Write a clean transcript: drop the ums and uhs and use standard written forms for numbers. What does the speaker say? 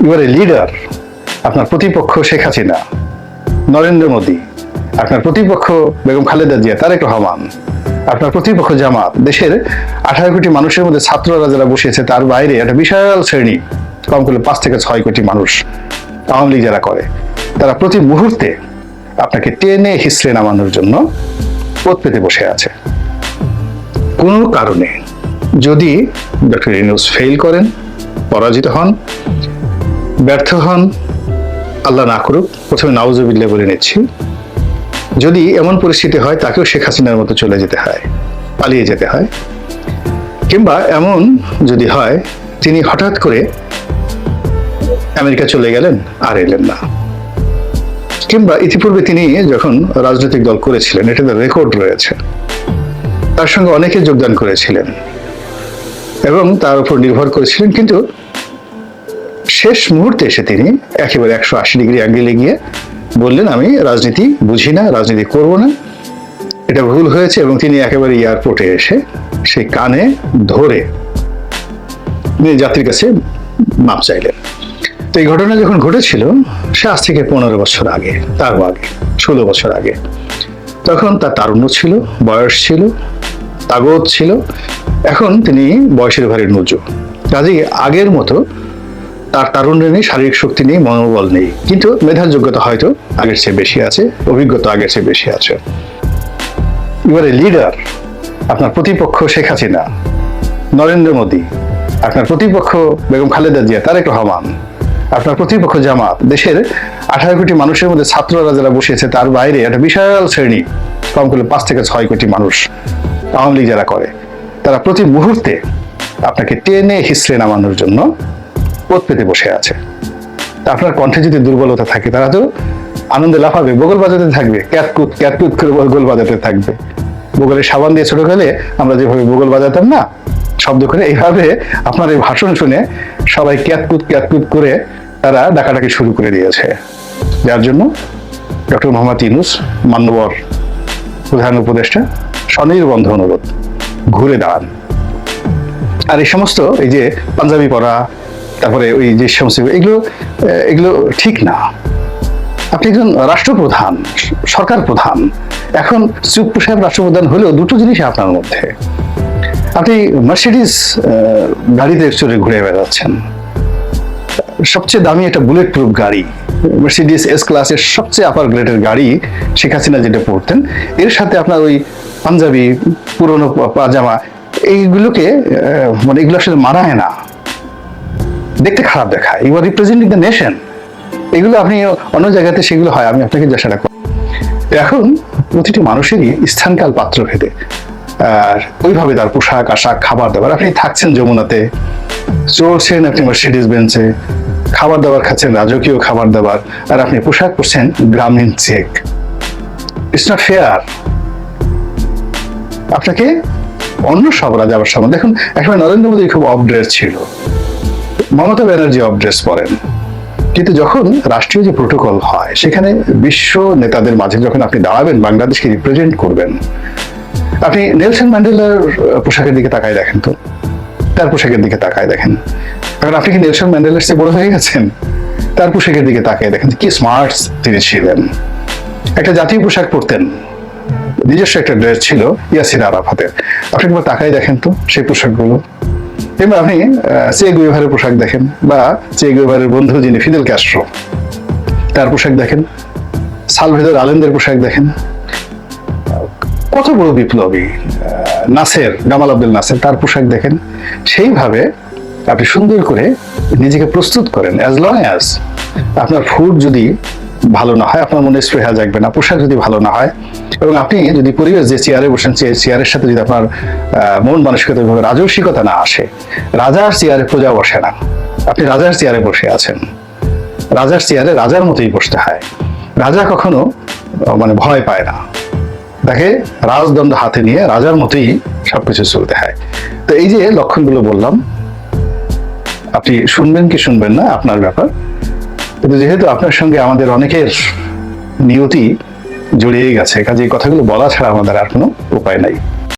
You are a leader. আপনার প্রতিপক্ষ শেখ হাসিনা, নরেন্দ্র মোদী, আপনার প্রতিপক্ষ বেগম খালেদা জিয়া, তারেক রহমান, আপনার প্রতিপক্ষ জামাত, দেশের 18 কোটি মানুষের মধ্যে ছাত্ররা যারা বসিয়েছে তার বাইরে একটা বিশাল শ্রেণী, কম করে 5 থেকে 6 কোটি মানুষ আওয়ামী লীগ যারা করে, তারা প্রতি মুহূর্তে আপনাকে টেনে হিসড়ে নামানোর জন্য পথ পেতে বসে আছে। কোনো কারণে যদি ডক্টর ইউনূস ফেল করেন, পরাজিত হন, ব্যর্থ হন, আল্লাহ না করুক, প্রথমে নাউজুবিল্লাহ বলে নিচ্ছি, যদি এমন পরিস্থিতি হয় তাকেও শেখ হাসিনার মতো চলে যেতে হয়, পালিয়ে যেতে হয়, কিংবা এমন যদি হয় তিনি হঠাৎ করে আমেরিকা চলে গেলেন আর এলেন না, কিংবা ইতিপূর্বে তিনি যখন রাজনৈতিক দল করেছিলেন, এটাতে রেকর্ড রয়েছে, তার সঙ্গে অনেকে যোগদান করেছিলেন এবং তার উপর নির্ভর করেছিলেন, কিন্তু শেষ মুহূর্তে এসে তিনি একেবারে 180 ডিগ্রি অ্যাঙ্গেলে গিয়ে বললেন আমি রাজনীতি বুঝি না, রাজনীতি করব না, এটা ভুল হয়েছে, এবং তিনি একেবারে এয়ারপোর্টে এসে সেই কানে ধরে যাত্রীর কাছে মাপ চাইলেন। তো এই ঘটনা যখন ঘটেছিল সে আজ থেকে 15 বছর আগে, তারও আগে 16 বছর আগে, তখন তার তারুণ্য ছিল, বয়স ছিল, তাগদ ছিল, এখন তিনি বয়সের ভারী নুজু, কাজেই আগের মতো তার তারুণ্য নেই, শারীরিক শক্তি নেই, মনোবল নেই, কিন্তু মেধার যোগ্যতা হয়তো আগের চেয়ে বেশি আছে, অভিজ্ঞতা আগের চেয়ে বেশি আছে। You are a leader. আপনার প্রতিপক্ষ শেখ হাসিনা, নরেন্দ্র মোদী, আপনার প্রতিপক্ষ বেগম খালেদা জিয়া, তারেক রহমান, আপনার প্রতিপক্ষ জামাত, দেশের 18 কোটি মানুষের মধ্যে ছাত্ররা যারা বসিয়েছে তার বাইরে একটা বিশাল শ্রেণী, কম করে 5 থেকে 6 কোটি মানুষ আওয়ামী লীগ যারা করে, তারা প্রতি মুহূর্তে আপনাকে টেনে হিসড়ে নামানোর জন্য পথ পেতে বসে আছে। আপনার কণ্ঠে যদি দুর্বলতা থাকে, তারা তো আনন্দে লাফাবে, বগল বাজাতে থাকবে, ক্যাতকুত ক্যাতকুত করে বগল বাজাতে থাকবে। বগলে সাবান দিয়ে ছোট গেলে আমরা যেভাবে বগল বাজাতাম না, শব্দ করে, এইভাবে আপনার এই ভাষণ শুনে সবাই ক্যাতকুত ক্যাতকুত করে তারা ডাকাডাকি শুরু করে দিয়েছে। যার জন্য ডক্টর মোহাম্মদ ইউনূস, মান্যবর প্রধান উপদেষ্টা, স্বনির্বন্ধ অনুরোধ, ঘুরে দাঁড়ান। আর এই সমস্ত এই যে পাঞ্জাবি পরা, তারপরে ওই যে সমস্ত এগুলো ঠিক না। আপনি একজন রাষ্ট্রপ্রধান, সরকার প্রধান, এখন চুপ সাহেব রাষ্ট্রপ্রধান হলেও দুটো জিনিস আপনার মধ্যে, আপনি মার্সিডিজ গাড়িতে চড়ে ঘুরে বেড়াচ্ছেন, সবচেয়ে দামি একটা বুলেট প্রুফ গাড়ি, মার্সিডিজ এস ক্লাসের সবচেয়ে আপার গ্রেডের গাড়ি শেখ হাসিনা যেটা পরতেন, এর সাথে আপনার ওই পাঞ্জাবি, পুরনো পাজামা, এইগুলোকে মানে এগুলো আসলে মানায় না, দেখতে খারাপ দেখায়। You are representing the nation. এগুলো আপনি অন্য জায়গাতে সেগুলো হয়, আমি আপনাকে জিজ্ঞাসা করি। এখন প্রতিটি মানুষেরই স্থানকাল পাত্র ভেদে আর ওইভাবে তার পোশাক আশাক, খাবার দাবার, আপনি থাকছেন যমুনাতে, চলছেন আপনি মার্সিডিজ বেঞ্চে, খাবার দাবার খাচ্ছেন রাজকীয় খাবার দাবার, আর আপনি পোশাক পরছেন গ্রামীণ চেক। It's not fair. আপনাকে অন্য সবরা যাওয়ার সময় দেখুন, একেবারে নরেন্দ্র মোদী খুব অফ ড্রেস ছিল, মমতা ব্যানার্জি অফ ড্রেস পরেন, কিন্তু যখন রাষ্ট্রীয় যে প্রোটোকল হয় সেখানে বিশ্ব নেতাদের মাঝে যখন আপনি দাঁড়াবেন, বাংলাদেশকে রিপ্রেজেন্ট করবেন, আপনি নেলসন ম্যান্ডেলার পোশাকের দিকে তাকায় দেখেন তো, তার পোশাকের দিকে তাকায় দেখেন। এখন আপনি কি নেলসন ম্যান্ডেলার চেয়ে বড় হয়ে গেছেন? তার পোশাকের দিকে তাকায় দেখেন কি স্মার্ট তিনি ছিলেন। একটা জাতীয় পোশাক পরতেন, নিজস্ব একটা ড্রেস ছিল ইয়াসির আরাফাতের, আপনি একবার তাকায় দেখেন তো সেই পোশাকগুলো। কিংবা আপনি চে গুয়েভারের পোশাক দেখেন, বা চে গুয়েভারের বন্ধু যিনি ফিদেল ক্যাস্ট্রো, তার পোশাক দেখেন, সালভেদর আলেন্দের পোশাক দেখেন, কত বড় বিপ্লবী নাসের, গামাল আব্দেল নাসের, তার পোশাক দেখেন। সেইভাবে আপনি সুন্দর করে নিজেকে প্রস্তুত করেন। অ্যাজ লং অ্যাজ আপনার ফুড যদি ভালো না হয়, আপনার মনে স্পৃহা জাগবে না, পোশাক যদি ভালো না হয়, এবং আপনি যদি পরিবেশ যে চেয়ারে বসেন, চেয়ারের সাথে যদি আপনার মন মানসিকতা ভাবে রাজস্বিকতা না আসে, রাজার চেয়ারে প্রজা বসে না, আপনি রাজার চেয়ারে বসে আছেন, রাজার চেয়ারে রাজার মতোই বসতে হয়। রাজা কখনো মানে ভয় পায় না, তাকে রাজদণ্ড হাতে নিয়ে রাজার মতোই সবকিছু চলতে হয়। তো এই যে লক্ষণগুলো বললাম, আপনি শুনবেন কি শুনবেন না আপনার ব্যাপার, কিন্তু যেহেতু আপনার সঙ্গে আমাদের অনেকের নিয়তি জড়িয়ে গেছে, কাজে এই কথাগুলো বলা ছাড়া আমাদের আর কোনো উপায় নাই।